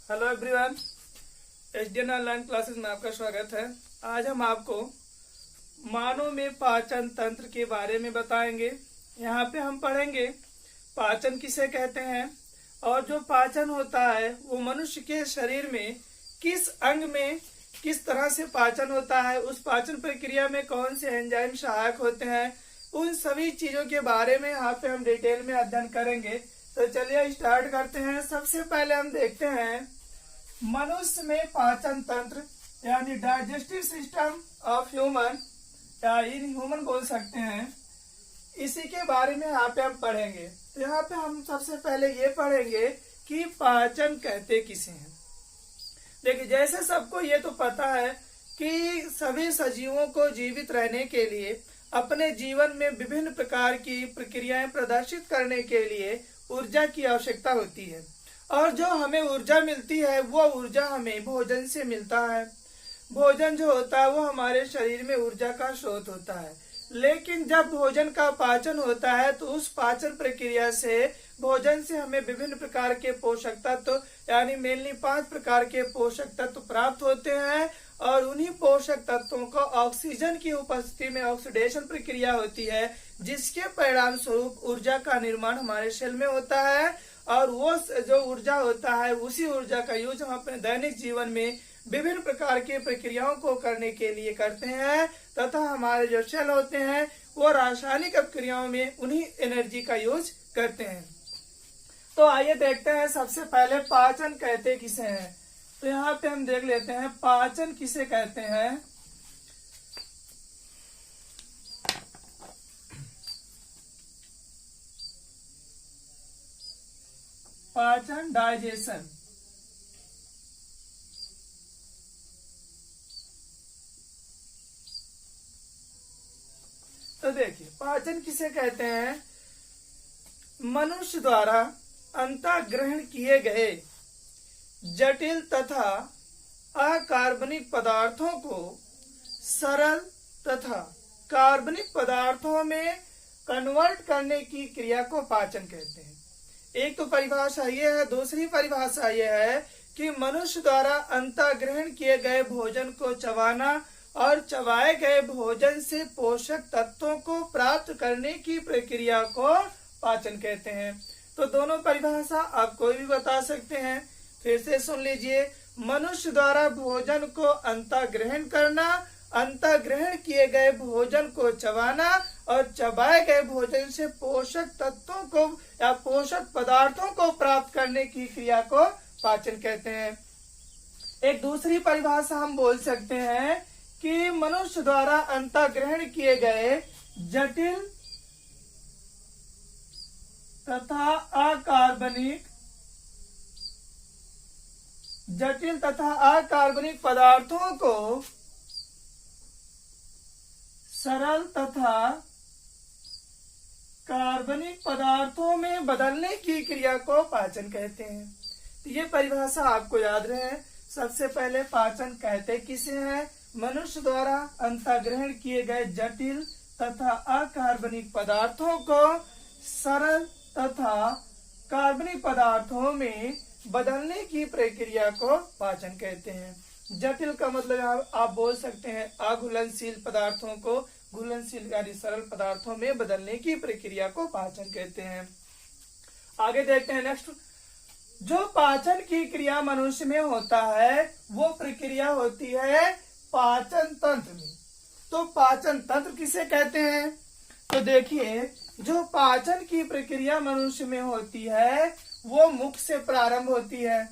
Hello everyone, एचडीएन online classes में आपका स्वागत है। आज हम आपको मानव में पाचन तंत्र के बारे में बताएंगे। यहाँ पे हम पढ़ेंगे पाचन किसे कहते हैं और जो पाचन होता है वो मनुष्य के शरीर में किस अंग में किस तरह से पाचन होता है, उस पाचन प्रक्रिया में कौन से एंजाइम सहायक होते हैं, उन सभी चीजों के बारे में यहाँ पे हम डिटेल में अध्ययन करेंगे। तो चलिए स्टार्ट करते हैं। सबसे पहले हम देखते हैं मनुष्य में पाचन तंत्र यानी डाइजेस्टिव सिस्टम ऑफ ह्यूमन या इन ह्यूमन बोल सकते हैं, इसी के बारे में यहाँ पे हम पढ़ेंगे। तो यहाँ पे हम सबसे पहले ये पढ़ेंगे कि पाचन कहते किसे हैं। देखिए, जैसे सबको ये तो पता है कि सभी सजीवों को जीवित रहने के लिए अपने जीवन में विभिन्न प्रकार की प्रक्रियाएं प्रदर्शित करने के लिए ऊर्जा की आवश्यकता होती है और जो हमें ऊर्जा मिलती है वो ऊर्जा हमें भोजन से मिलता है। भोजन जो होता है वो हमारे शरीर में ऊर्जा का स्रोत होता है। लेकिन जब भोजन का पाचन होता है तो उस पाचन प्रक्रिया से भोजन से हमें विभिन्न प्रकार के पोषक तत्व यानी मेनली 5 प्रकार के पोषक तत्व प्राप्त होते हैं और उन्हीं पोषक तत्वों को ऑक्सीजन की उपस्थिति में ऑक्सीडेशन प्रक्रिया होती है, जिसके परिणाम स्वरूप ऊर्जा का निर्माण हमारे सेल में होता है और वो जो ऊर्जा होता है उसी ऊर्जा का यूज हम अपने दैनिक जीवन में विभिन्न प्रकार की प्रक्रियाओं को करने के लिए करते हैं तथा हमारे जो सेल होते हैं वो रासायनिक क्रियाओं में उन्हीं एनर्जी का यूज करते हैं। तो आइए देखते हैं सबसे पहले पाचन कहते किसे हैं। तो यहाँ पे हम देख लेते हैं पाचन किसे कहते हैं। पाचन डाइजेशन। तो देखिए, पाचन किसे कहते हैं? मनुष्य द्वारा अंतःग्रहण किए गए जटिल तथा अकार्बनिक पदार्थों को सरल तथा कार्बनिक पदार्थों में कन्वर्ट करने की क्रिया को पाचन कहते हैं। एक तो परिभाषा ये है। दूसरी परिभाषा ये है कि मनुष्य द्वारा अंतःग्रहण किए गए भोजन को चबाना और चबाए गए भोजन से पोषक तत्वों को प्राप्त करने की प्रक्रिया को पाचन कहते हैं। तो दोनों परिभाषा आप कोई भी बता सकते हैं। फिर से सुन लीजिए, मनुष्य द्वारा भोजन को अंतःग्रहण करना, अंतःग्रहण किए गए भोजन को चबाना और चबाए गए भोजन से पोषक तत्वों को या पोषक पदार्थों को प्राप्त करने की क्रिया को पाचन कहते हैं। एक दूसरी परिभाषा हम बोल सकते हैं कि मनुष्य द्वारा अंतःग्रहण किए गए जटिल तथा अकार्बनिक पदार्थों को सरल तथा कार्बनिक पदार्थों में बदलने की क्रिया को पाचन कहते हैं। तो ये परिभाषा आपको याद रहे। सबसे पहले पाचन कहते किसे हैं? मनुष्य द्वारा अंतःग्रहण किए गए जटिल तथा अकार्बनिक पदार्थों को सरल तथा कार्बनिक पदार्थों में बदलने की प्रक्रिया को पाचन कहते हैं। जटिल का मतलब आप बोल सकते हैं अघुलनशील पदार्थों को घुलनशील यानी सरल पदार्थों में बदलने की प्रक्रिया को पाचन कहते हैं। आगे देखते हैं नेक्स्ट। जो पाचन की क्रिया मनुष्य में होता है वो प्रक्रिया होती है पाचन तंत्र में। तो पाचन तंत्र किसे कहते हैं? तो देखिए, जो पाचन की प्रक्रिया मनुष्य में होती है वो मुख से प्रारंभ होती है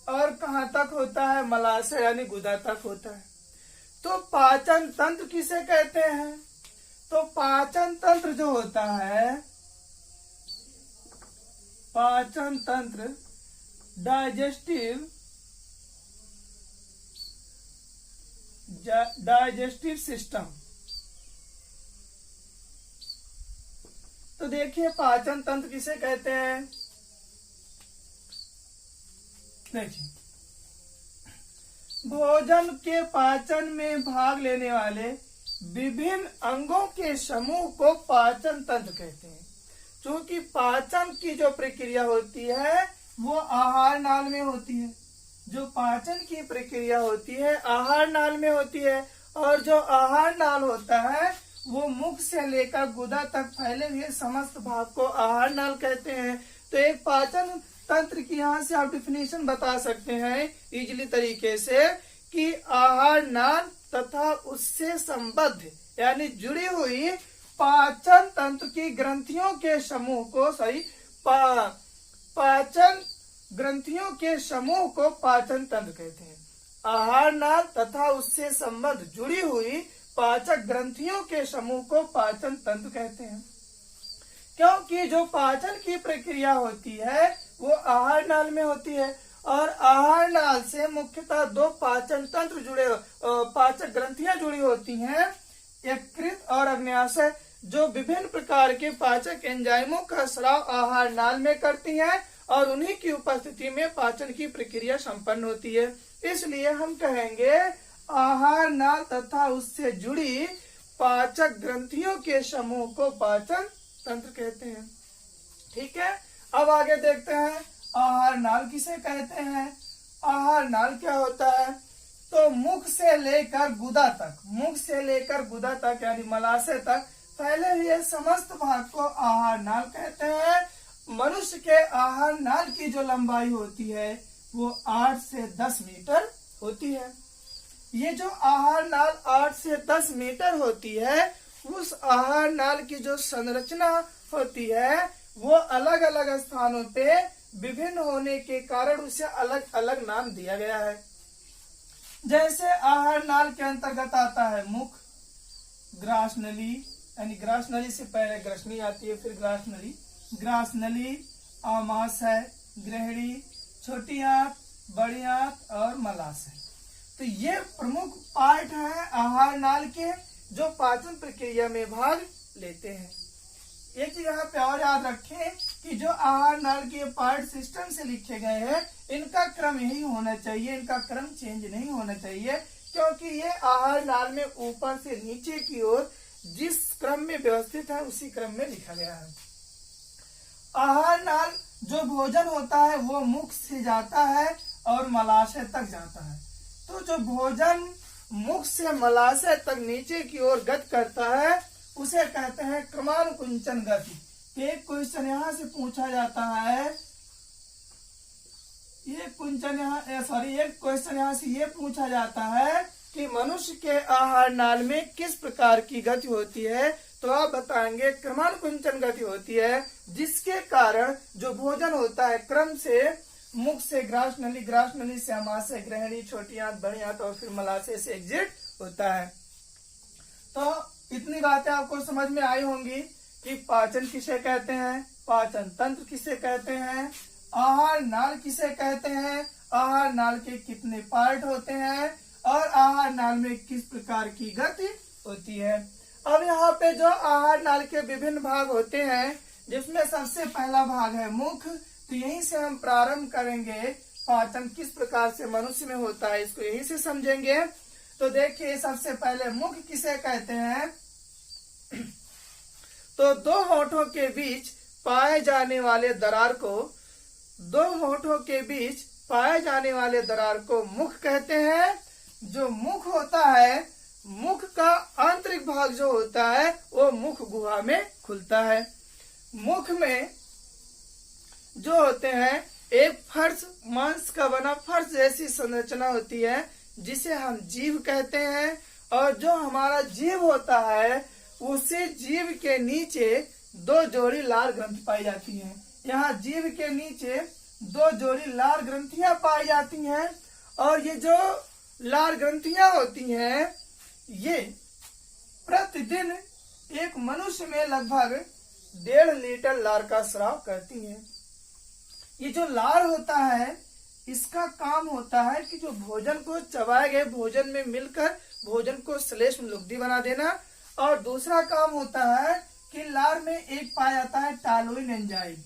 और कहाँ तक होता है? मलाशय यानी गुदा तक होता है। तो पाचन तंत्र किसे कहते हैं? तो पाचन तंत्र जो होता है, पाचन तंत्र डाइजेस्टिव सिस्टम। तो देखिए, पाचन तंत्र किसे कहते हैं? देखिए, भोजन के पाचन में भाग लेने वाले विभिन्न अंगों के समूह को पाचन तंत्र कहते हैं। क्योंकि पाचन की जो प्रक्रिया होती है वो आहार नाल में होती है। जो पाचन की प्रक्रिया होती है आहार नाल में होती है, और जो आहार नाल होता है वो मुख से लेकर गुदा तक फैले हुए समस्त भाग को आहार नाल कहते हैं। तो एक पाचन तंत्र की यहाँ से आप डिफिनेशन बता सकते हैं इजीली तरीके से कि आहार नाल तथा उससे संबद्ध यानी जुड़ी हुई पाचन तंत्र की ग्रंथियों के समूह को पाचन ग्रंथियों के समूह को पाचन तंत्र कहते हैं। आहार नाल तथा उससे संबद्ध जुड़ी हुई पाचक ग्रंथियों के समूह को पाचन तंत्र कहते हैं, क्योंकि जो पाचन की प्रक्रिया होती है वो आहार नाल में होती है, और आहार नाल से मुख्यतः दो पाचन तंत्र पाचक ग्रंथियां जुड़ी होती हैं, यकृत और अग्न्याशय, जो विभिन्न प्रकार के पाचक एंजाइमों का स्राव आहार नाल में करती हैं और उन्हीं की उपस्थिति में पाचन की प्रक्रिया संपन्न होती है। इसलिए हम कहेंगे आहार नाल तथा उससे जुड़ी पाचक ग्रंथियों के समूह को पाचन तंत्र कहते हैं। ठीक है, अब आगे देखते हैं आहार नाल किसे कहते हैं। आहार नाल क्या होता है, तो मुख से लेकर गुदा तक यानी मलाशय तक फैले हुए समस्त भाग को आहार नाल कहते हैं। मनुष्य के आहार नाल की जो लंबाई होती है वो 8 से 10 मीटर होती है। ये जो आहार नाल 8 से 10 मीटर होती है, उस आहार नाल की जो संरचना होती है वो अलग अलग स्थानों पे विभिन्न होने के कारण उसे अलग अलग नाम दिया गया है। जैसे आहार नाल के अंतर्गत आता है मुख, ग्रासनली यानी ग्रासनली से पहले ग्रसनी आती है, फिर ग्रासनली, आमाशय, ग्रहणी, छोटी आंत, बड़ी आंत और मलाशय। तो ये प्रमुख पार्ट है आहार नाल के जो पाचन प्रक्रिया में भाग लेते हैं। एक चीज यहाँ पे और याद रखें कि जो आहार नाल के पार्ट सिस्टम से लिखे गए हैं इनका क्रम यही होना चाहिए, इनका क्रम चेंज नहीं होना चाहिए, क्योंकि ये आहार नाल में ऊपर से नीचे की ओर जिस क्रम में व्यवस्थित है उसी क्रम में लिखा गया है। आहार नाल जो भोजन होता है वो मुख से जाता है और मलाशय तक जाता है। तो जो भोजन मुख से मलाशय तक नीचे की ओर गति करता है उसे कहते हैं क्रमानुकुंचन गति। एक क्वेश्चन यहाँ से पूछा जाता है, एक क्वेश्चन यहाँ से ये पूछा जाता है कि मनुष्य के आहार नाल में किस प्रकार की गति होती है, तो आप बताएंगे क्रमानुकुंचन गति होती है, जिसके कारण जो भोजन होता है क्रम से मुख से ग्रासनली, ग्रासनली से आमाशय, ग्रहणी, छोटी आंत, बड़ी आंत और फिर मलाशय से एग्जिट होता है। तो इतनी बातें आपको समझ में आई होंगी कि पाचन किसे कहते हैं, पाचन तंत्र किसे कहते हैं, आहार नाल किसे कहते हैं, आहार नाल के कितने पार्ट होते हैं और आहार नाल में किस प्रकार की गति होती है। अब यहाँ पे जो आहार नाल के विभिन्न भाग होते हैं जिसमें सबसे पहला भाग है मुख, तो यहीं से हम प्रारंभ करेंगे पाचन किस प्रकार से मनुष्य में होता है, इसको यहीं से समझेंगे। तो देखिए सबसे पहले मुख किसे कहते हैं, तो दो होठों के बीच पाए जाने वाले दरार को मुख कहते हैं। जो मुख होता है, मुख का आंतरिक भाग जो होता है वो मुख गुहा में खुलता है। मुख में जो होते हैं एक फर्श, मांस का बना फर्श जैसी संरचना होती है जिसे हम जीभ कहते हैं, और जो हमारा जीभ होता है उसे जीभ के नीचे दो जोड़ी लाल ग्रंथि पाई जाती हैं। यहाँ जीभ के नीचे दो जोड़ी लाल ग्रंथियां पाई जाती हैं, और ये जो लाल ग्रंथियां होती हैं ये प्रतिदिन एक मनुष्य में लगभग 1.5 लीटर लार का स्राव करती हैं। ये जो लार होता है इसका काम होता है कि जो भोजन को चबाए गए भोजन में मिलकर भोजन को श्लेष्म लुगदी बना देना, और दूसरा काम होता है कि लार में एक पाया जाता है टालोइन एंजाइम,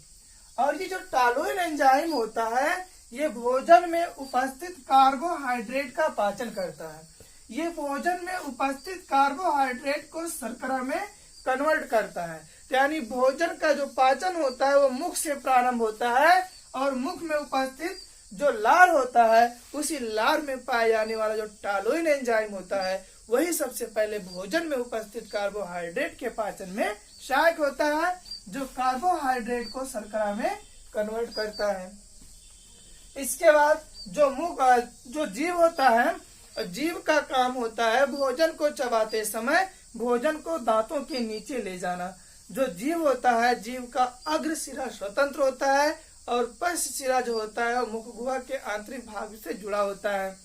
और ये जो टालोइन एंजाइम होता है ये भोजन में उपस्थित कार्बोहाइड्रेट का पाचन करता है। ये भोजन में उपस्थित कार्बोहाइड्रेट को शर्करा में कन्वर्ट करता है। यानी भोजन का जो पाचन होता है वो मुख से प्रारंभ होता है, और मुख में उपस्थित जो लार होता है उसी लार में पाया जाने वाला जो टॉलुइन एंजाइम होता है वही सबसे पहले भोजन में उपस्थित कार्बोहाइड्रेट के पाचन में सहायक होता है, जो कार्बोहाइड्रेट को शर्करा में कन्वर्ट करता है। इसके बाद जो जीव होता है, जीव का काम होता है भोजन को चबाते समय भोजन को दांतों के नीचे ले जाना। जो जीव होता है, जीव का अग्र सिरा स्वतंत्र होता है और पश्च सिरा जो होता है मुख गुहा के आंतरिक भाग से जुड़ा होता है।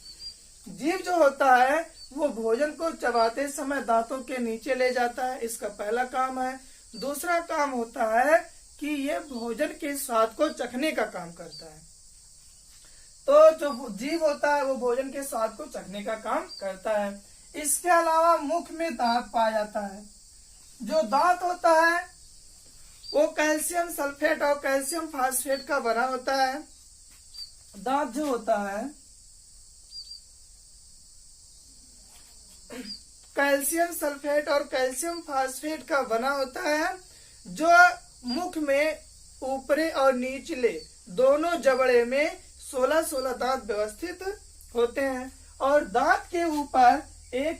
जीव जो होता है वो भोजन को चबाते समय दांतों के नीचे ले जाता है, इसका पहला काम है। दूसरा काम होता है कि ये भोजन के स्वाद को चखने का काम करता है। तो जो जीव होता है वो भोजन के स्वाद को चखने का काम करता है। इसके अलावा मुख में दांत पाया जाता है। जो दांत होता है वो कैल्शियम सल्फेट और कैल्शियम फास्फेट का बना होता है। दांत जो होता है कैल्शियम सल्फेट और कैल्शियम फास्फेट का बना होता है, जो मुख में ऊपरी और निचले दोनों जबड़े में 16-16 दांत व्यवस्थित होते हैं और दांत के ऊपर एक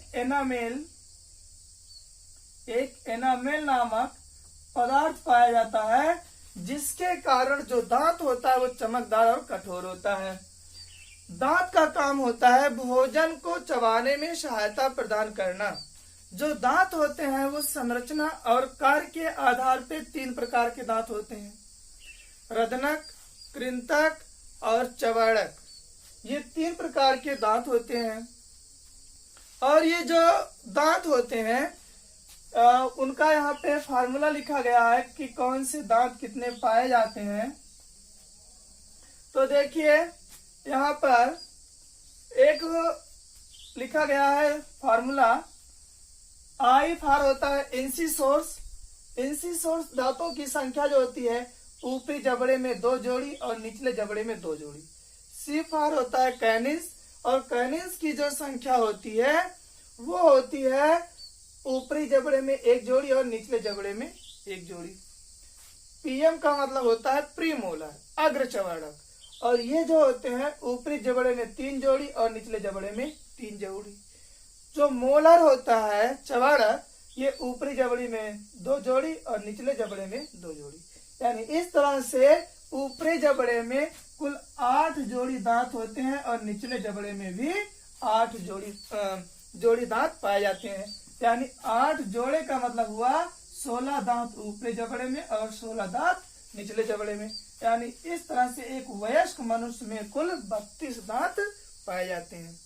एनामेल नामक पदार्थ पाया जाता है, जिसके कारण जो दांत होता है वो चमकदार और कठोर होता है। दांत का काम होता है भोजन को चबाने में सहायता प्रदान करना। जो दांत होते हैं वो संरचना और कार्य के आधार पे 3 प्रकार के दांत होते हैं, रदनक, कृंतक और चबाड़क। ये 3 प्रकार के दांत होते हैं और ये जो दांत होते हैं उनका यहाँ पे फार्मूला लिखा गया है कि कौन से दांत कितने पाए जाते हैं। तो देखिए यहाँ पर एक लिखा गया है फार्मूला, आई फार होता है इंसिसोर्स। इंसिसोर्स दांतों की संख्या जो होती है ऊपरी जबड़े में 2 जोड़ी और निचले जबड़े में 2 जोड़ी। सी फार होता है कैनिस, और कैनिस की जो संख्या होती है वो होती है ऊपरी जबड़े में 1 जोड़ी और निचले जबड़े में 1 जोड़ी। पीएम का मतलब होता है प्रीमोलर, अग्र चबाड़क, और ये जो होते हैं ऊपरी जबड़े में 3 जोड़ी और निचले जबड़े में 3 जोड़ी। जो मोलर होता है चबाड़क, ये ऊपरी जबड़े में 2 जोड़ी और निचले जबड़े में 2 जोड़ी। यानी इस तरह से ऊपरी जबड़े में कुल 8 जोड़ी दांत होते हैं और निचले जबड़े में भी 8 जोड़ी दांत पाए जाते हैं। यानी 8 जोड़े का मतलब हुआ 16 दांत ऊपरी जबड़े में और 16 दांत निचले जबड़े में। यानी इस तरह से एक वयस्क मनुष्य में कुल 32 दांत पाए जाते हैं।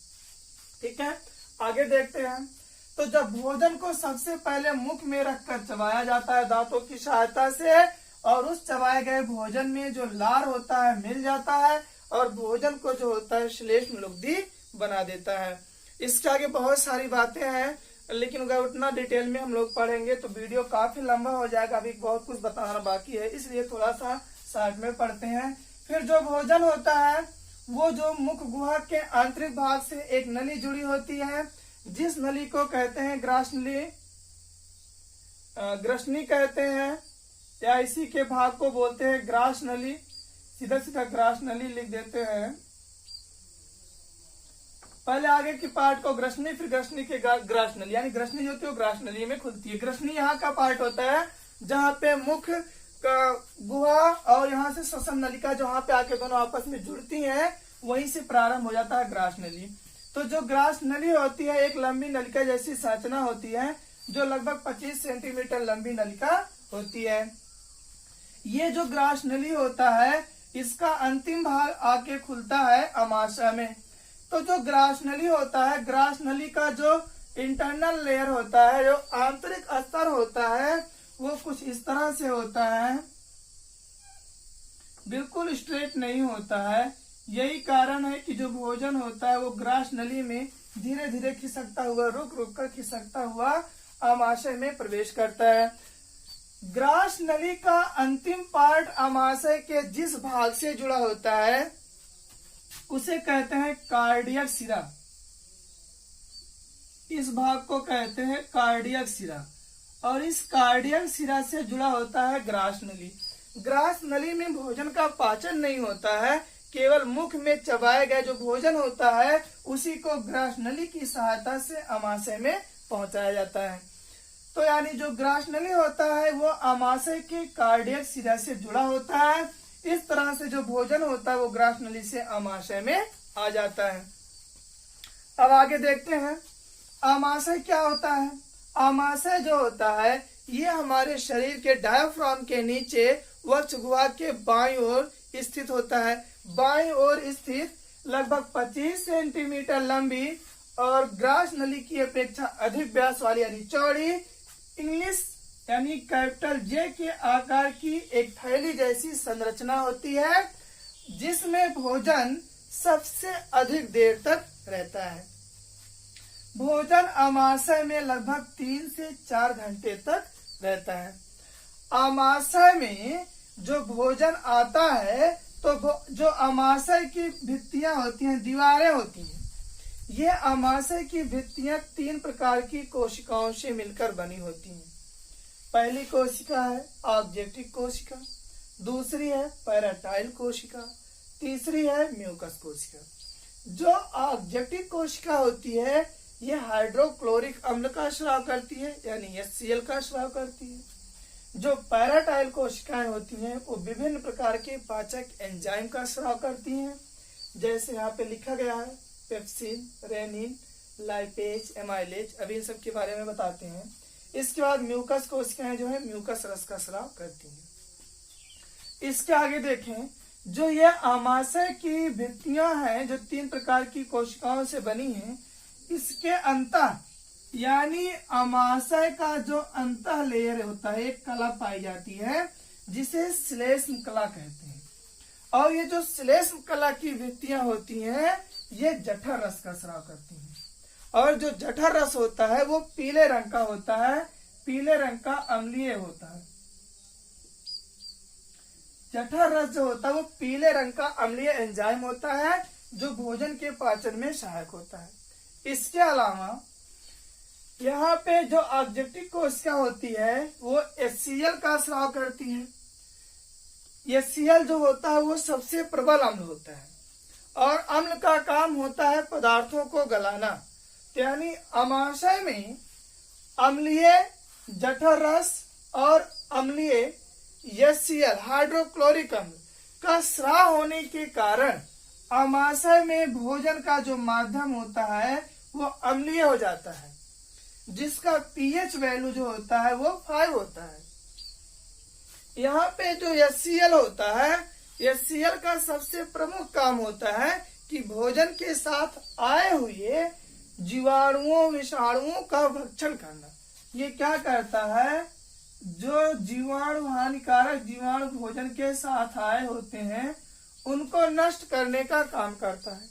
ठीक है, आगे देखते हैं। तो जब भोजन को सबसे पहले मुख में रखकर चबाया जाता है दांतों की सहायता से, और उस चबाए गए भोजन में जो लार होता है मिल जाता है और भोजन को जो होता है श्लेष्म लुब्धि बना देता है। इसके आगे बहुत सारी बातें हैं, लेकिन अगर उतना डिटेल में हम लोग पढ़ेंगे तो वीडियो काफी लंबा हो जाएगा। अभी बहुत कुछ बताना बाकी है, इसलिए थोड़ा सा साइड में पढ़ते हैं। फिर जो भोजन होता है वो जो मुख गुहा के आंतरिक भाग से एक नली जुड़ी होती है, जिस नली को कहते हैं ग्रसनी कहते हैं, या इसी के भाग को बोलते हैं ग्रास नली। सीधा सीधा ग्रास नली लिख देते हैं। पहले आगे की पार्ट को ग्रसनी, फिर ग्रसनी के ग्रास नली, यानी ग्रसनी जो होती है वो ग्रास नली में खुलती है। ग्रसनी यहाँ का पार्ट होता है जहाँ पे मुख का गुहा और यहाँ से श्वसन नलिका जहाँ पे आके दोनों आपस में जुड़ती हैं, वहीं से प्रारंभ हो जाता है ग्रास नली। तो जो ग्रास नली होती है एक लंबी नलिका जैसी संरचना होती है, जो लगभग 25 सेंटीमीटर लंबी नलिका होती है। ये जो ग्रास नली होता है इसका अंतिम भाग आके खुलता है अमाशय में। तो जो ग्रास नली होता है, ग्रास नली का जो इंटरनल लेयर होता है, जो आंतरिक स्तर होता है, वो कुछ इस तरह से होता है, बिल्कुल स्ट्रेट नहीं होता है। यही कारण है कि जो भोजन होता है वो ग्रास नली में धीरे धीरे खिसकता हुआ, रुक रुक कर खिसकता हुआ आमाशय में प्रवेश करता है। ग्रास नली का अंतिम पार्ट आमाशय के जिस भाग से जुड़ा होता है उसे कहते हैं कार्डियक सिरा। इस भाग को कहते हैं कार्डियक सिरा, और इस कार्डियक सिरा से जुड़ा होता है ग्रास नली। ग्रास नली में भोजन का पाचन नहीं होता है, केवल मुख में चबाए गए जो भोजन होता है उसी को ग्रास नली की सहायता से आमाशय में पहुंचाया जाता है। तो यानी जो ग्रास नली होता है वो आमाशय के कार्डियक शिरा से जुड़ा होता है। इस तरह से जो भोजन होता है वो ग्रास नली से आमाशय में आ जाता है। अब आगे देखते हैं आमाशय क्या होता है। आमाशय जो होता है ये हमारे शरीर के डायाफ्राम के नीचे वक्ष गुहा के बाईं ओर स्थित होता है। बाईं ओर स्थित लगभग 25 सेंटीमीटर लंबी और ग्रास नली की अपेक्षा अधिक व्यास वाली यानी चौड़ी इंग्लिश यानी कैपिटल जे के आकार की एक थैली जैसी संरचना होती है जिसमें भोजन सबसे अधिक देर तक रहता है। भोजन आमाशय में लगभग 3 से 4 घंटे तक रहता है। आमाशय में जो भोजन आता है तो जो आमाशय की भित्तियां होती हैं, दीवारें होती हैं, ये आमाशय की भित्तियां 3 प्रकार की कोशिकाओं से मिलकर बनी होती हैं। पहली कोशिका है ऑब्जेक्टिव कोशिका, दूसरी है पैराटाइल कोशिका, तीसरी है म्यूकस कोशिका। जो ऑब्जेक्टिव कोशिका होती है ये हाइड्रोक्लोरिक अम्ल का स्राव करती है यानी HCl का स्राव करती है। जो पैराटाइल कोशिकाएं होती हैं वो विभिन्न प्रकार के पाचक एंजाइम का स्राव करती हैं, जैसे यहाँ पे लिखा गया है पेप्सिन, रेनिन, लाइपेज, एमाइलेज। अभी इन सब के बारे में बताते हैं। इसके बाद म्यूकस कोशिकाएं जो है म्यूकस रस का स्राव करती हैं। इसके आगे देखें जो ये आमाशय की भित्तियां हैं जो 3 प्रकार की कोशिकाओं से बनी हैं, इसके अंतः यानी आमाशय का जो अंतः लेयर होता है एक कला पाई जाती है जिसे श्लेष्म कला कहते हैं। और ये जो श्लेष्म कला की भित्तियां होती हैं ये जठर रस का स्राव करती हैं। और जो जठर रस होता है वो पीले रंग का होता है, पीले रंग का अम्लीय होता है। जठर रस जो होता है वो पीले रंग का अम्लीय एंजाइम होता है जो भोजन के पाचन में सहायक होता है। इसके अलावा यहाँ पे जो ऑब्जेक्टिव कोशिका होती है वो HCl का स्राव करती है। HCl जो होता है वो सबसे प्रबल अम्ल होता है और अम्ल का काम होता है पदार्थों को गलाना। तो यानी आमाशय में अम्लीय जठर रस और अम्लीय HCl हाइड्रोक्लोरिक अम्ल का स्राव होने के कारण आमाशय में भोजन का जो माध्यम होता है वो अम्लीय हो जाता है, जिसका pH वैल्यू जो होता है वो 5 होता है। यहाँ पे जो HCl होता है, HCl का सबसे प्रमुख काम होता है कि भोजन के साथ आए हुए जीवाणुओं विषाणुओं का भक्षण करना। ये क्या करता है, जो जीवाणु हानिकारक जीवाणु भोजन के साथ आए होते हैं उनको नष्ट करने का काम करता है।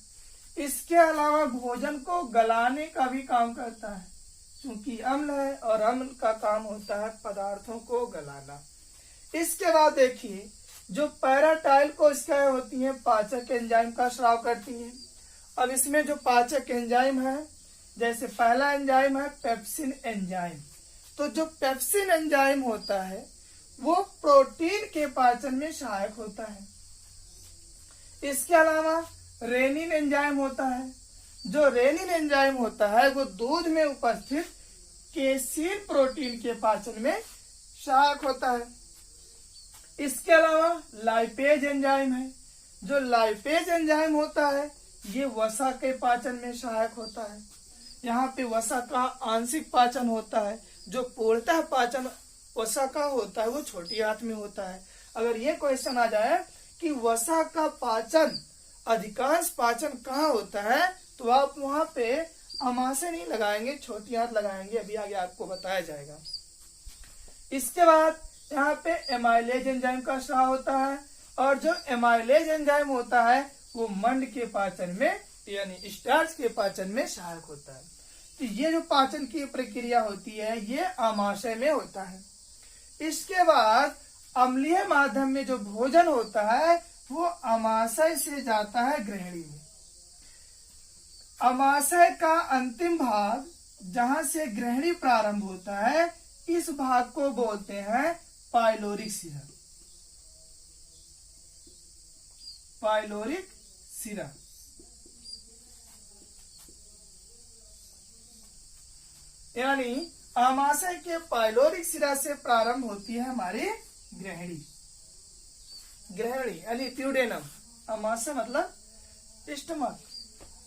इसके अलावा भोजन को गलाने का भी काम करता है, क्योंकि अम्ल है और अम्ल का काम होता है पदार्थों को गलाना। इसके बाद देखिए जो पैराटाइल कोशिकाएं होती हैं पाचक एंजाइम का स्राव करती हैं। अब इसमें जो पाचक एंजाइम है, जैसे पहला एंजाइम है पेप्सिन एंजाइम। तो जो पेप्सिन एंजाइम होता है वो प्रोटीन के पाचन में सहायक होता है। इसके अलावा रेनिन एंजाइम होता है। जो रेनिन एंजाइम होता है वो दूध में उपस्थित केसीन प्रोटीन के पाचन में सहायक होता है। इसके अलावा लाइपेज एंजाइम है। जो लाइपेज एंजाइम होता है ये वसा के पाचन में सहायक होता है। यहाँ पे वसा का आंशिक पाचन होता है, जो पूर्णतः पाचन वसा का होता है वो छोटी आंत में होता है। अगर ये क्वेश्चन आ जाए कि वसा का पाचन अधिकांश पाचन कहाँ होता है तो आप वहां पे आमाशय नहीं लगाएंगे, छोटी आंत लगाएंगे। अभी आगे आपको बताया जाएगा। इसके बाद यहाँ पे एमाइलेज एंजाइम का स्राव होता है और जो एमाइलेज एंजाइम होता है वो मंड के पाचन में यानी स्टार्च के पाचन में सहायक होता है। तो ये जो पाचन की प्रक्रिया होती है ये आमाशय में होता है। इसके बाद अम्लीय माध्यम में जो भोजन होता है वो आमाशय से जाता है ग्रहणी में। आमाशय का अंतिम भाग जहां से ग्रहणी प्रारंभ होता है इस भाग को बोलते हैं पाइलोरिक शिरा। पाइलोरिक सिरा। यानी आमाशय के पाइलोरिक सिरा से प्रारंभ होती है हमारी ग्रहणी। ग्रहणी यानी ट्यूडेनम, आमाशय मतलब स्टमक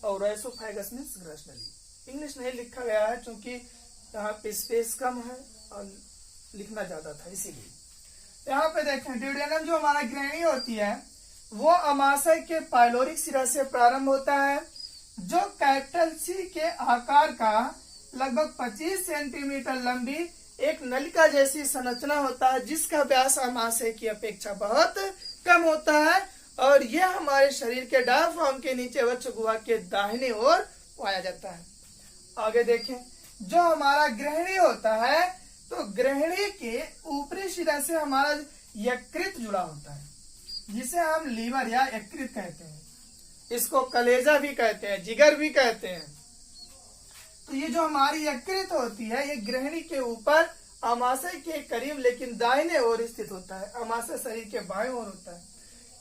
और एसोफेगस में ग्रसनली। इंग्लिश नहीं लिखा गया है क्योंकि यहाँ पे स्पेस कम है और लिखना ज्यादा था, इसीलिए। यहाँ पे देखें, ट्यूडेनम जो हमारा ग्रहणी होती है वो आमाशय के पाइलोरिक सिरा से प्रारंभ होता है, जो कैपिटल सी के आकार का लगभग 25 सेंटीमीटर लंबी एक नलिका जैसी संरचना होता है, जिसका व्यास आमाशय की अपेक्षा बहुत कम होता है और यह हमारे शरीर के डायफ्राम के नीचे वक्ष गुहा के दाहिने ओर पाया जाता है। आगे देखें, जो हमारा ग्रहणी होता है तो ग्रहणी के ऊपरी सिरा से हमारा यकृत जुड़ा होता है, जिसे हम लीवर या यकृत कहते हैं। इसको कलेजा भी कहते हैं, जिगर भी कहते हैं। तो ये जो हमारी यकृत होती है ये ग्रहणी के ऊपर आमाशय के करीब लेकिन दाहिने ओर स्थित होता है। आमाशय शरीर के बाएं ओर होता है।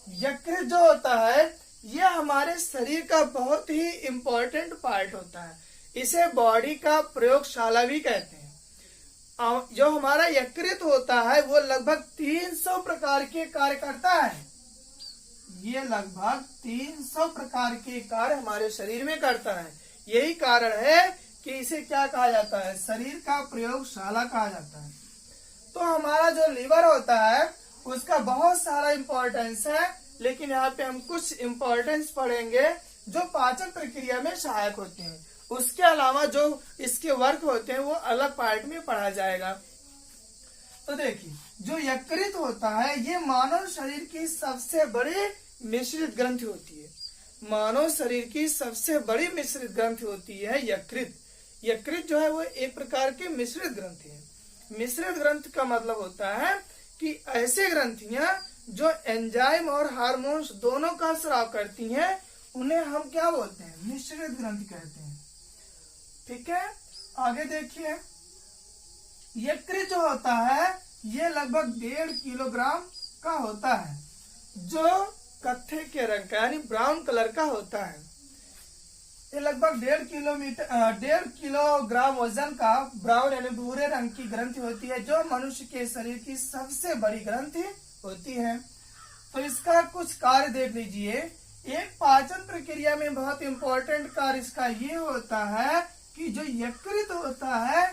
यकृत जो होता है यह हमारे शरीर का बहुत ही इम्पोर्टेंट पार्ट होता है। इसे बॉडी का प्रयोगशाला भी कहते हैं। जो हमारा यकृत होता है वो लगभग 300 प्रकार के कार्य करता है। ये लगभग 300 प्रकार के कार्य हमारे शरीर में करता है। यही कारण है कि इसे क्या कहा जाता है, शरीर का प्रयोगशाला कहा जाता है। तो हमारा जो लीवर होता है उसका बहुत सारा इम्पोर्टेंस है, लेकिन यहाँ पे हम कुछ इम्पोर्टेंस पढ़ेंगे जो पाचन प्रक्रिया में सहायक होते हैं। उसके अलावा जो इसके वर्क होते हैं वो अलग पार्ट में पढ़ा जाएगा। तो देखिए, जो यकृत होता है ये मानव शरीर की सबसे बड़ी मिश्रित ग्रंथि होती है। मानव शरीर की सबसे बड़ी मिश्रित ग्रंथि होती है यकृत। यकृत जो है वो एक प्रकार की मिश्रित ग्रंथि है। मिश्रित ग्रंथि का मतलब होता है कि ऐसे ग्रंथियां जो एंजाइम और हार्मोन्स दोनों का स्राव करती हैं उन्हें हम क्या बोलते हैं, मिश्रित ग्रंथि कहते हैं। ठीक है, आगे देखिए, यकृत जो होता है ये लगभग 1.5 किलोग्राम का होता है, जो कत्थे के रंग का यानी ब्राउन कलर का होता है। ये लगभग 1.5 किलोग्राम वजन का ब्राउन यानी भूरे रंग की ग्रंथि होती है, जो मनुष्य के शरीर की सबसे बड़ी ग्रंथि होती है। तो इसका कुछ कार्य देख लीजिए। एक पाचन प्रक्रिया में बहुत इंपॉर्टेंट कार्य इसका ये होता है कि जो यकृत होता है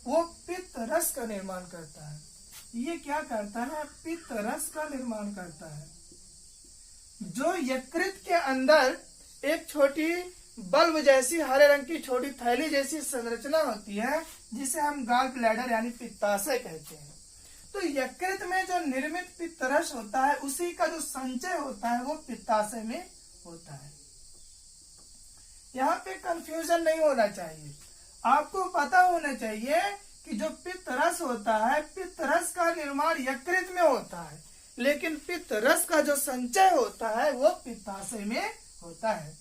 वो पित्त रस का निर्माण करता है। ये क्या करता है, पित्त रस का निर्माण करता है। जो यकृत के अंदर एक छोटी बल्ब जैसी हरे रंग की छोटी थैली जैसी संरचना होती है, जिसे हम गॉल ब्लैडर यानी पित्ताशय कहते हैं। तो यकृत में जो निर्मित पित्त रस होता है उसी का जो संचय होता है वो पित्ताशय में होता है। यहाँ पे कंफ्यूजन नहीं होना चाहिए। आपको पता होना चाहिए कि जो पित्त रस होता है, पित्त रस का निर्माण यकृत में होता है, लेकिन पित्त रस का जो संचय होता है वो पित्ताशय में होता है।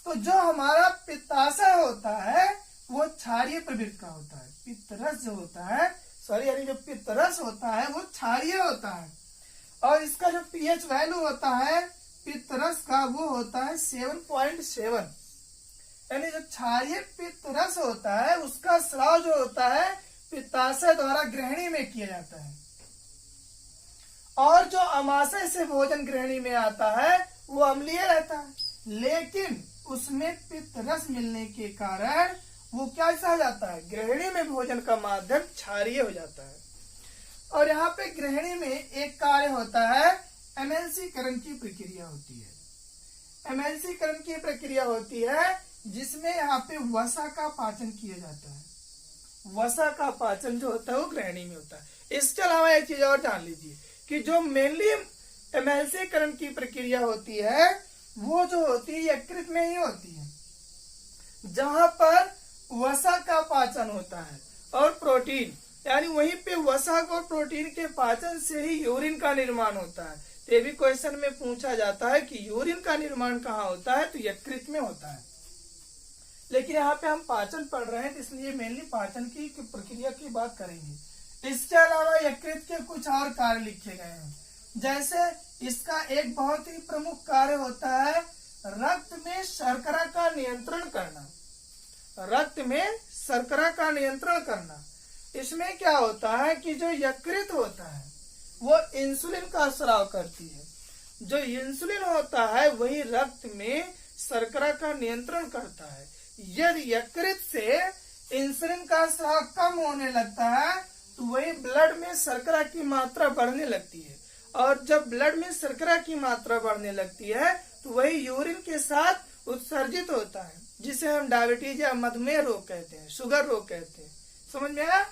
तो जो हमारा पित्ताशय होता है वो क्षारीय प्रवृत्ति का होता है। पित्त रस जो होता है यानी जो पित्त रस होता है वो क्षारीय होता है, और इसका जो पीएच वैल्यू होता है पित्त रस का वो होता है 7.7। यानी जो क्षारीय पित्त रस होता है उसका स्राव जो होता है पित्ताशय द्वारा ग्रहणी में किया जाता है, और जो आमाशय से भोजन ग्रहणी में आता है वो अम्लीय रहता है, लेकिन उसमें पित्त रस मिलने के कारण वो क्या हो जाता है, ग्रहणी में भोजन का माध्यम क्षारीय हो जाता है। और यहाँ पे ग्रहणी में एक कार्य होता है, एमएलसी-करण की प्रक्रिया होती है। एमएलसी-करण की प्रक्रिया होती है जिसमें यहाँ पे वसा का पाचन किया जाता है। वसा का पाचन जो होता है वो ग्रहणी में होता है। इसके अलावा एक चीज और जान लीजिए कि जो मेनली एमएलसी-करण की प्रक्रिया होती है वो जो होती है यकृत में ही होती है, जहां पर वसा का पाचन होता है और प्रोटीन, यानी वहीं पे वसा और प्रोटीन के पाचन से ही यूरिन का निर्माण होता है। तो ये भी क्वेश्चन में पूछा जाता है कि यूरिन का निर्माण कहाँ होता है, तो यकृत में होता है। लेकिन यहाँ पे हम पाचन पढ़ रहे हैं, इसलिए मेनली पाचन की प्रक्रिया की बात करेंगे। इसके अलावा यकृत के कुछ और कार्य लिखे गए हैं। जैसे इसका एक बहुत ही प्रमुख कार्य होता है रक्त में शर्करा का नियंत्रण करना। रक्त में शर्करा का नियंत्रण करना, इसमें क्या होता है कि जो यकृत होता है वो इंसुलिन का स्राव करती है। जो इंसुलिन होता है वही रक्त में शर्करा का नियंत्रण करता है। यदि यकृत से इंसुलिन का स्राव कम होने लगता है तो वही ब्लड में शर्करा की मात्रा बढ़ने लगती है, और जब ब्लड में शर्करा की मात्रा बढ़ने लगती है तो वही यूरिन के साथ उत्सर्जित होता है, जिसे हम डायबिटीज या मधुमेह रोग कहते हैं, शुगर रोग कहते हैं। समझ में आया?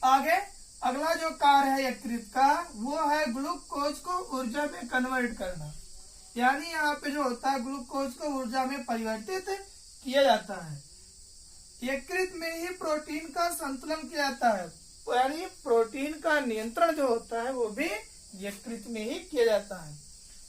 आगे अगला जो कार्य है यकृत का वो है ग्लूकोज को ऊर्जा में कन्वर्ट करना। यानी यहाँ पे जो होता है ग्लूकोज को ऊर्जा में परिवर्तित किया जाता है। यकृत में ही प्रोटीन का संतुलन किया जाता है, यानी प्रोटीन का नियंत्रण जो होता है वो भी यकृत में ही किया जाता है।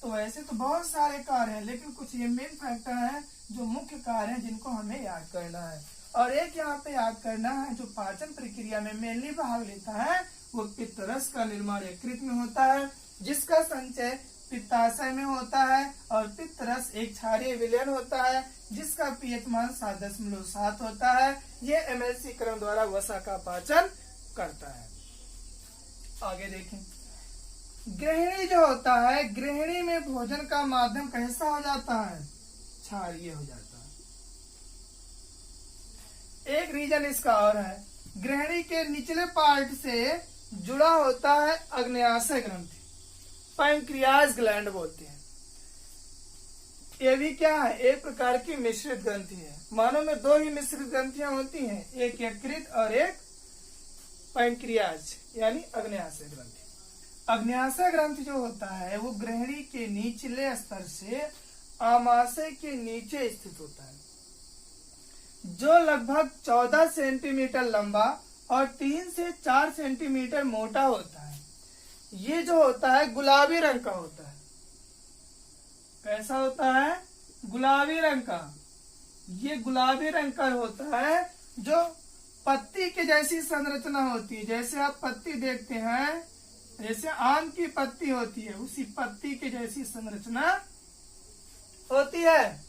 तो वैसे तो बहुत सारे कार्य हैं, लेकिन कुछ ये मेन फैक्टर हैं जो मुख्य कार्य हैं जिनको हमें याद करना है। और एक यहाँ पे याद करना है जो पाचन प्रक्रिया में मेनली भाग लेता है वो पित्त रस का निर्माण यकृत में होता है, जिसका संचय पित्ताशय में होता है। और पित्त रस एक क्षारीय विलयन होता है जिसका पीएच मान 7.7 होता है। ये एमएलसीकरण द्वारा वसा का पाचन करता है। आगे देखें, गृहिणी जो होता है, गृहिणी में भोजन का माध्यम कैसा हो जाता है? क्षारीय हो जाता है। एक रीजन इसका और है, गृहिणी के निचले पार्ट से जुड़ा होता है अग्न्याशय ग्रंथि, पैंक्रियाज ग्लैंड बोलते हैं। ये भी क्या है? एक प्रकार की मिश्रित ग्रंथि है। मानव में दो ही मिश्रित ग्रंथियां होती हैं, एक यकृत और एक पैंक्रियाज यानी अग्न्याशय ग्रंथि। अग्न्याशय ग्रंथि जो होता है वो गृहिणी के निचले स्तर से आमाशय के नीचे स्थित होता है, जो लगभग 14 सेंटीमीटर लंबा और 3 से 4 सेंटीमीटर मोटा होता है। ये जो होता है गुलाबी रंग का होता है। कैसा होता है? गुलाबी रंग का। ये गुलाबी रंग का होता है, जो पत्ती के जैसी संरचना होती है। जैसे आप पत्ती देखते हैं, जैसे आम की पत्ती होती है, उसी पत्ती के जैसी संरचना होती है।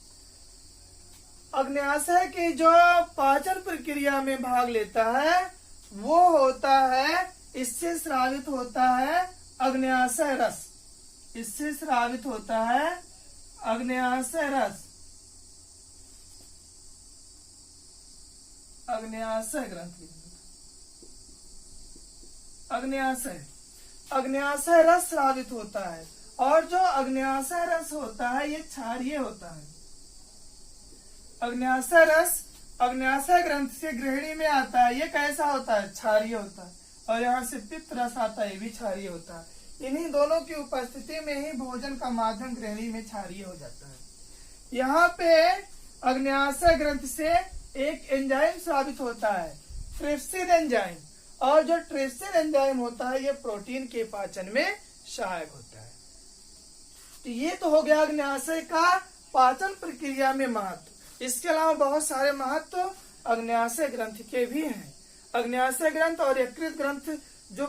अग्न्याशय की जो पाचन प्रक्रिया में भाग लेता है वो होता है, इससे स्रावित होता है अग्न्याशय रस। इससे स्रावित होता है अग्न्याशय रस, अग्न्याशय ग्रंथि, अग्न्याशय रस स्रावित होता है। और जो अग्न्याशय रस होता है ये क्षारीय होता है। अग्न्याशय रस अग्न्याशय ग्रंथि से गृहिणी में आता है, ये कैसा होता है? क्षारीय होता है। और यहाँ से पित्त रस आता है, ये भी क्षारीय होता है। इन्हीं दोनों की उपस्थिति में ही भोजन का माध्यम गृहिणी में क्षारीय हो जाता है। यहाँ पे अग्न्याशय ग्रंथि से एक एंजाइम स्रावित होता है, ट्रिप्सिन एंजाइम। और जो ट्रिप्सिन एंजाइम होता है ये प्रोटीन के पाचन में सहायक होता है। तो ये तो हो गया अग्न्याशय का पाचन प्रक्रिया में महत्व। इसके अलावा बहुत सारे महत्व अग्न्याशय ग्रंथि के भी हैं। अग्न्याशय ग्रंथ और यकृत ग्रंथ जो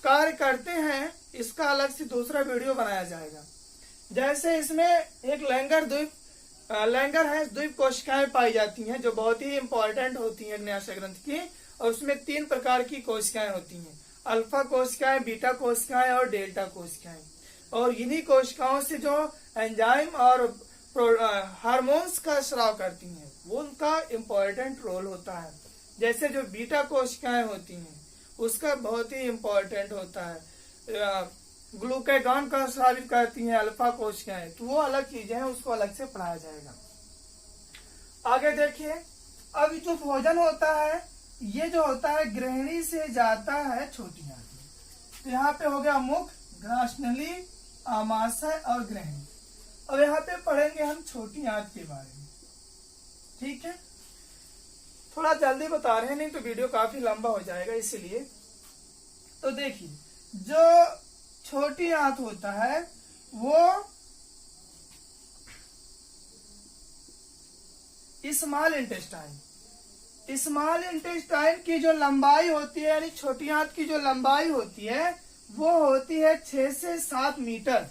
कार्य करते हैं, इसका अलग से दूसरा वीडियो बनाया जाएगा। जैसे इसमें एक लैंगर है, द्वीप कोशिकाएं पाई जाती हैं जो बहुत ही इंपॉर्टेंट होती हैं अग्न्याशय ग्रंथि की। और उसमें 3 प्रकार की कोशिकाएं होती हैं, अल्फा कोशिकाएं, बीटा कोशिकाएं और डेल्टा कोशिकाएं। और इन्हीं कोशिकाओं से जो एंजाइम और हार्मोन्स का स्राव करती हैं वो उनका इम्पोर्टेंट रोल होता है। जैसे जो बीटा कोशिकाएं होती हैं उसका बहुत ही इम्पोर्टेंट होता है, ग्लूकागॉन का स्रावित करती हैं अल्फा कोशिकाएं। तो वो अलग चीजें हैं, उसको अलग से पढ़ाया जाएगा। आगे देखिए, अब जो भोजन होता है ये जो होता है गृहिणी से जाता है छोटी आंत में। तो यहाँ पे हो गया मुख, ग्रासनली, आमाशय और गृहिणी। अब यहाँ पे पढ़ेंगे हम छोटी आंत के बारे में। ठीक है, थोड़ा जल्दी बता रहे हैं, नहीं तो वीडियो काफी लंबा हो जाएगा इसीलिए। तो देखिए, जो छोटी आंत होता है वो स्मॉल इंटेस्टाइन की जो लंबाई होती है, यानी छोटी आंत की जो लंबाई होती है वो होती है 6 से 7 मीटर।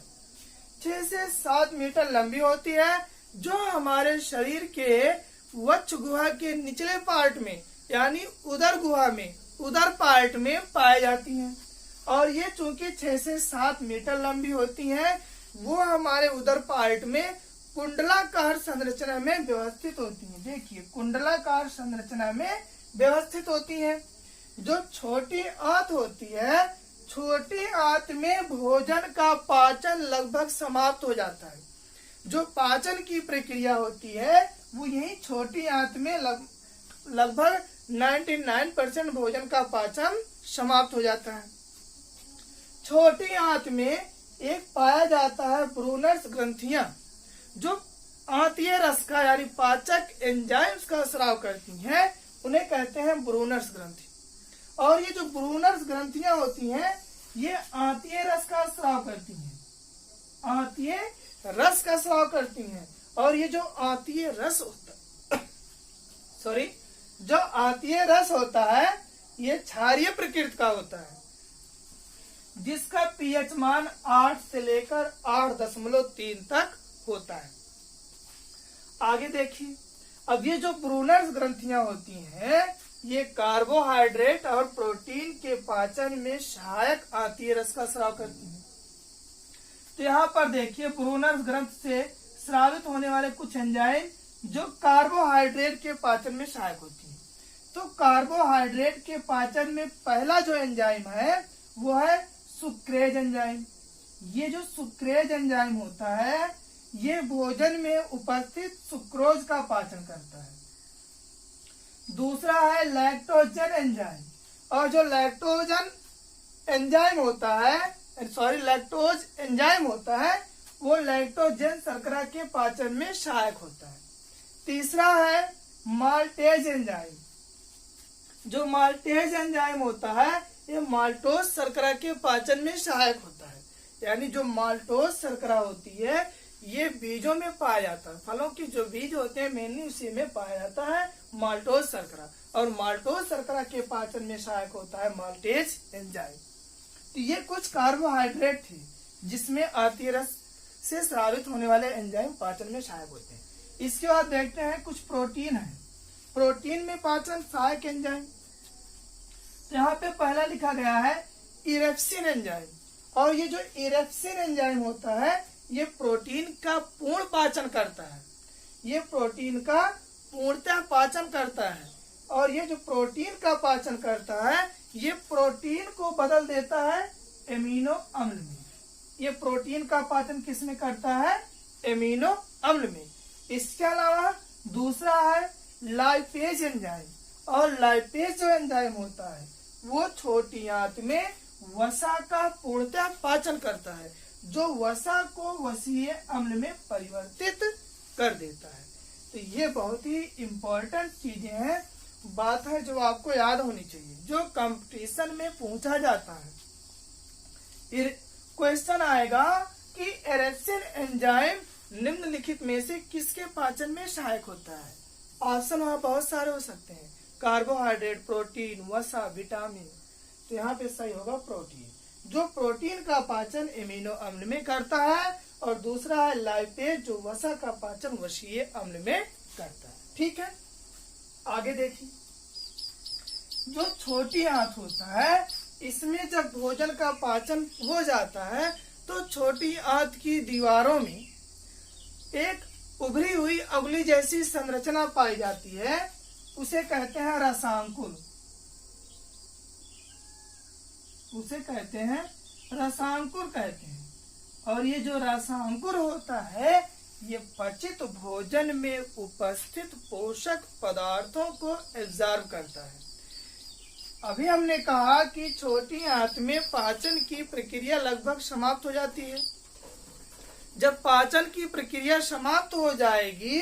6 से 7 मीटर लंबी होती है, जो हमारे शरीर के वक्ष गुहा के निचले पार्ट में यानी उदर गुहा में, उदर पार्ट में पाई जाती हैं। और ये चूंकि 6 से 7 मीटर लंबी होती हैं, वो हमारे उदर पार्ट में कुंडलाकार संरचना में व्यवस्थित होती है। देखिए, कुंडलाकार संरचना में व्यवस्थित होती है। जो छोटी आंत होती है, छोटी आंत में भोजन का पाचन लगभग समाप्त हो जाता है। जो पाचन की प्रक्रिया होती है वो यही छोटी आंत में लगभग 99% भोजन का पाचन समाप्त हो जाता है। छोटी आंत में एक पाया जाता है ब्रूनर्स ग्रंथियां, जो आंतीय रस का यानी पाचक एंजाइम्स का स्राव करती हैं, उन्हें कहते हैं ब्रूनर्स ग्रंथि। और ये जो ब्रूनर्स ग्रंथियां होती हैं, ये आंतीय रस का स्राव करती हैं, आंतीय रस का स्राव करती हैं। और ये जो आंतीय रस होता जो आंतीय रस होता है, ये क्षारीय प्रकृति का होता है, जिसका पीएच मान 8 से लेकर 8.3 तक होता है। आगे देखिए, अब ये जो ब्रूनर्स ग्रंथियां होती हैं, ये कार्बोहाइड्रेट और प्रोटीन के पाचन में सहायक आंतीय रस का स्राव करती हैं। तो यहाँ पर देखिए, ब्रूनर्स ग्रंथ से स्रावित होने वाले कुछ एंजाइम जो कार्बोहाइड्रेट के पाचन में सहायक होती है। तो कार्बोहाइड्रेट के पाचन में पहला जो एंजाइम है वो है सुक्रेज एंजाइम। ये जो सुक्रेज एंजाइम होता है, ये भोजन में उपस्थित सुक्रोज का पाचन करता है। दूसरा है लैक्टोजन एंजाइम, और जो लैक्टोज एंजाइम होता है वो लैक्टोजन शर्करा के पाचन में सहायक होता है। तीसरा है माल्टेज एंजाइम। जो माल्टेज एंजाइम होता है, ये माल्टोज शर्करा के पाचन में सहायक होता है। यानी जो माल्टोज शर्करा होती है, ये बीजों में पाया जाता है। फलों के जो बीज होते हैं मेनली उसी में पाया जाता है माल्टोज शर्करा, और माल्टोज शर्करा के पाचन में सहायक होता है माल्टेज एंजाइम। तो ये कुछ कार्बोहाइड्रेट थे जिसमें आंतीय रस से स्रावित होने वाले एंजाइम पाचन में सहायक होते हैं। इसके बाद देखते हैं कुछ प्रोटीन है। प्रोटीन में पाचन सहायक एंजाइम, तो यहाँ पे पहला लिखा गया है इरेप्सिन एंजाइम। और ये जो इरेप्सिन एंजाइम होता है, ये प्रोटीन का पूर्ण पाचन करता है। ये प्रोटीन का पूर्णतः पाचन करता है। और ये जो प्रोटीन का पाचन करता है, ये प्रोटीन को बदल देता है एमिनो अम्ल में। ये प्रोटीन का पाचन किसमें करता है? एमिनो अम्ल में। इसके अलावा दूसरा है लाइपेज एंजाइम। और लाइपेज जो एंजाइम होता है, वो छोटी आंत में वसा का पूर्णतः पाचन करता है, जो वसा को वसीय अम्ल में परिवर्तित कर देता है। तो ये बहुत ही इम्पोर्टेंट चीजें हैं, बात है जो आपको याद होनी चाहिए, जो कंपटीशन में पूछा जाता है। फिर क्वेश्चन आएगा कि इरेप्सिन एंजाइम निम्नलिखित में से किसके पाचन में सहायक होता है? ऑप्शन वहाँ बहुत सारे हो सकते हैं, कार्बोहाइड्रेट, प्रोटीन, वसा, विटामिन। तो यहाँ पे सही होगा प्रोटीन। जो प्रोटीन का पाचन एमिनो अम्ल में करता है, और दूसरा है लाइपेज, जो वसा का पाचन वसीय अम्ल में करता है। ठीक है, आगे देखिए। जो छोटी आंत होता है, इसमें जब भोजन का पाचन हो जाता है, तो छोटी आंत की दीवारों में एक उभरी हुई अगुली जैसी संरचना पाई जाती है, उसे कहते हैं रसांकुर। उसे कहते हैं रसांकुर कहते हैं। और ये जो रसांकुर होता है, ये पचित भोजन में उपस्थित पोषक पदार्थों को एब्जॉर्ब करता है। अभी हमने कहा कि छोटी आंत में पाचन की प्रक्रिया लगभग समाप्त हो जाती है। जब पाचन की प्रक्रिया समाप्त हो जाएगी,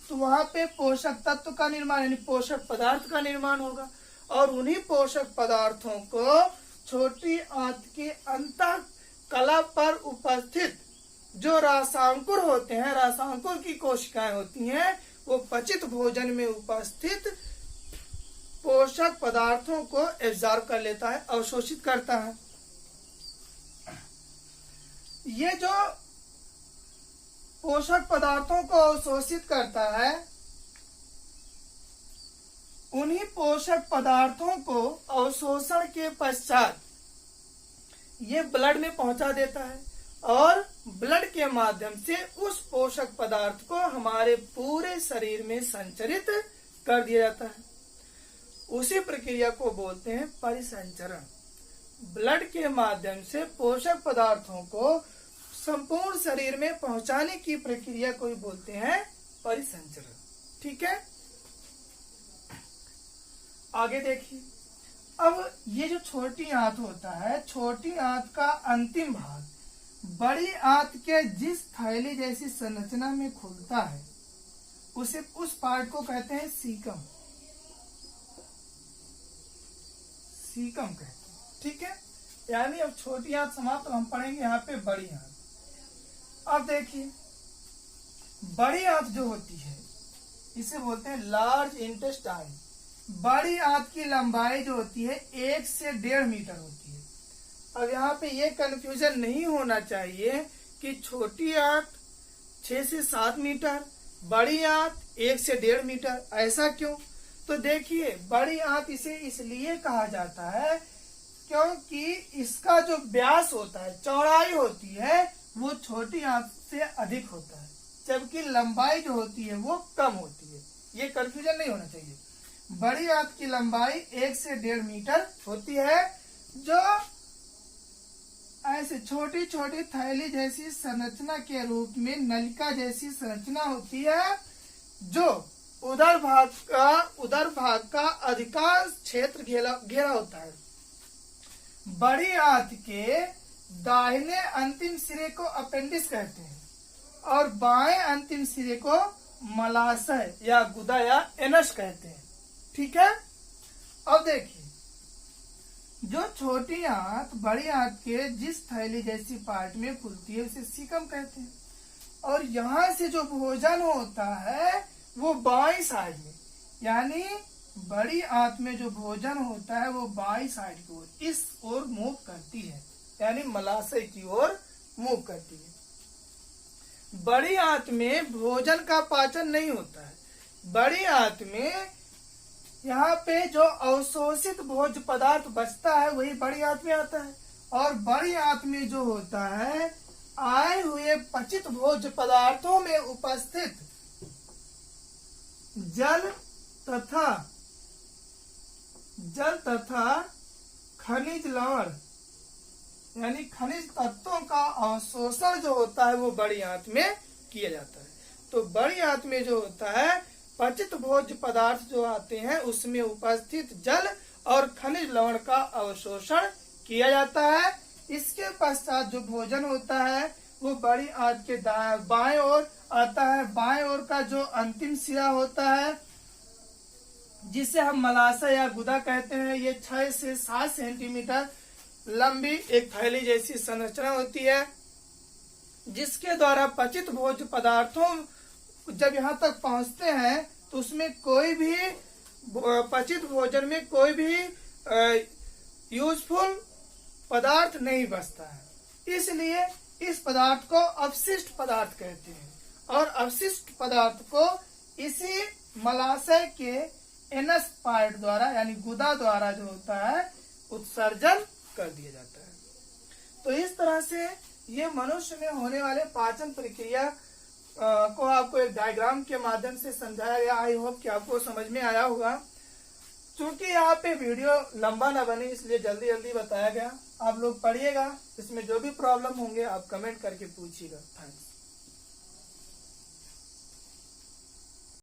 तो वहां पे पोषक तत्व का निर्माण यानी पोषक पदार्थ का निर्माण होगा, और उन्हीं पोषक पदार्थों को छोटी आंत के अंतः कला पर उपस्थित जो रसांकुर होते हैं, रसांकुर की कोशिकाएं होती हैं, वो पचित भोजन में उपस्थित पोषक पदार्थों को एब्जॉर्ब कर लेता है, अवशोषित करता है। ये जो पोषक पदार्थों को अवशोषित करता है, उन्हीं पोषक पदार्थों को अवशोषण के पश्चात ये ब्लड में पहुंचा देता है और ब्लड के माध्यम से उस पोषक पदार्थ को हमारे पूरे शरीर में संचरित कर दिया जाता है। उसी प्रक्रिया को बोलते हैं परिसंचरण। ब्लड के माध्यम से पोषक पदार्थों को संपूर्ण शरीर में पहुंचाने की प्रक्रिया को ही बोलते हैं परिसंचरण। ठीक है, आगे देखिए। अब ये जो छोटी आंत होता है, छोटी आंत का अंतिम भाग बड़ी आंत के जिस थैली जैसी संरचना में खुलता है, उस पार्ट को कहते हैं सीकम। सीकम कहते हैं। ठीक है, यानी अब छोटी आंत समाप्त, हम पढ़ेंगे यहाँ पे बड़ी आंत। अब देखिए, बड़ी आंत जो होती है इसे बोलते हैं लार्ज इंटेस्टाइन। बड़ी आंत की लंबाई जो होती है 1 से 1.5 मीटर होती है। अब यहाँ पे ये कंफ्यूजन नहीं होना चाहिए कि छोटी आंत 6 से 7 मीटर, बड़ी आंत 1 से 1.5 मीटर, ऐसा क्यों? तो देखिए, बड़ी आंत इसे इसलिए कहा जाता है क्योंकि इसका जो व्यास होता है, चौड़ाई होती है, वो छोटी आंत से अधिक होता है, जबकि लंबाई जो होती है वो कम होती है। ये कंफ्यूजन नहीं होना चाहिए। बड़ी आंत की लंबाई 1 से 1.5 मीटर होती है, जो ऐसे छोटी छोटी थैली जैसी संरचना के रूप में नलिका जैसी संरचना होती है, जो उदर भाग का अधिकांश क्षेत्र घेरा होता है। बड़ी आंत के दाहिने अंतिम सिरे को अपेंडिक्स कहते हैं और बाएं अंतिम सिरे को मलाशय या गुदा या एनस कहते हैं। ठीक है, अब देखिए, जो छोटी आंत बड़ी आंत के जिस थैली जैसी पार्ट में खुलती है उसे सीकम कहते हैं, और यहाँ से जो भोजन होता है वो बाईं साइड में, यानी बड़ी आंत में जो भोजन होता है वो बाईं साइड की ओर, इस ओर मूव करती है, यानी मलाशय की ओर मूव करती है। बड़ी आंत में भोजन का पाचन नहीं होता है। बड़ी आंत में यहाँ पे जो अवशोषित भोज्य पदार्थ बचता है वही बड़ी आंत में आता है, और बड़ी आंत में जो होता है आए हुए पचित भोज्य पदार्थों में उपस्थित जल तथा खनिज लवण यानी खनिज तत्वों का अवशोषण जो होता है वो बड़ी आंत में किया जाता है। तो बड़ी आंत में जो होता है पचित भोज्य पदार्थ जो आते हैं उसमें उपस्थित जल और खनिज लवण का अवशोषण किया जाता है। इसके पश्चात जो भोजन होता है वो बड़ी आंत के बाएं ओर आता है। बाएं ओर का जो अंतिम सिरा होता है जिसे हम मलाशय या गुदा कहते हैं, ये 6 से 7 सेंटीमीटर लंबी एक थैली जैसी संरचना होती है, जिसके द्वारा पचित भोज्य पदार्थों जब यहाँ तक पहुँचते हैं तो उसमें कोई भी पचित भोजन में कोई भी यूजफुल पदार्थ नहीं बचता है, इसलिए इस पदार्थ को अपशिष्ट पदार्थ कहते हैं, और अपशिष्ट पदार्थ को इसी मलाशय के एनस पार्ट द्वारा यानी गुदा द्वारा जो होता है उत्सर्जन कर दिया जाता है। तो इस तरह से ये मनुष्य में होने वाले पाचन प्रक्रिया को आपको एक डायग्राम के माध्यम से समझाया गया। आई होप कि आपको समझ में आया होगा। चूंकि यहाँ पे वीडियो लंबा ना बने इसलिए जल्दी जल्दी बताया गया। आप लोग पढ़िएगा, इसमें जो भी प्रॉब्लम होंगे आप कमेंट करके पूछिएगा। थैंक्स।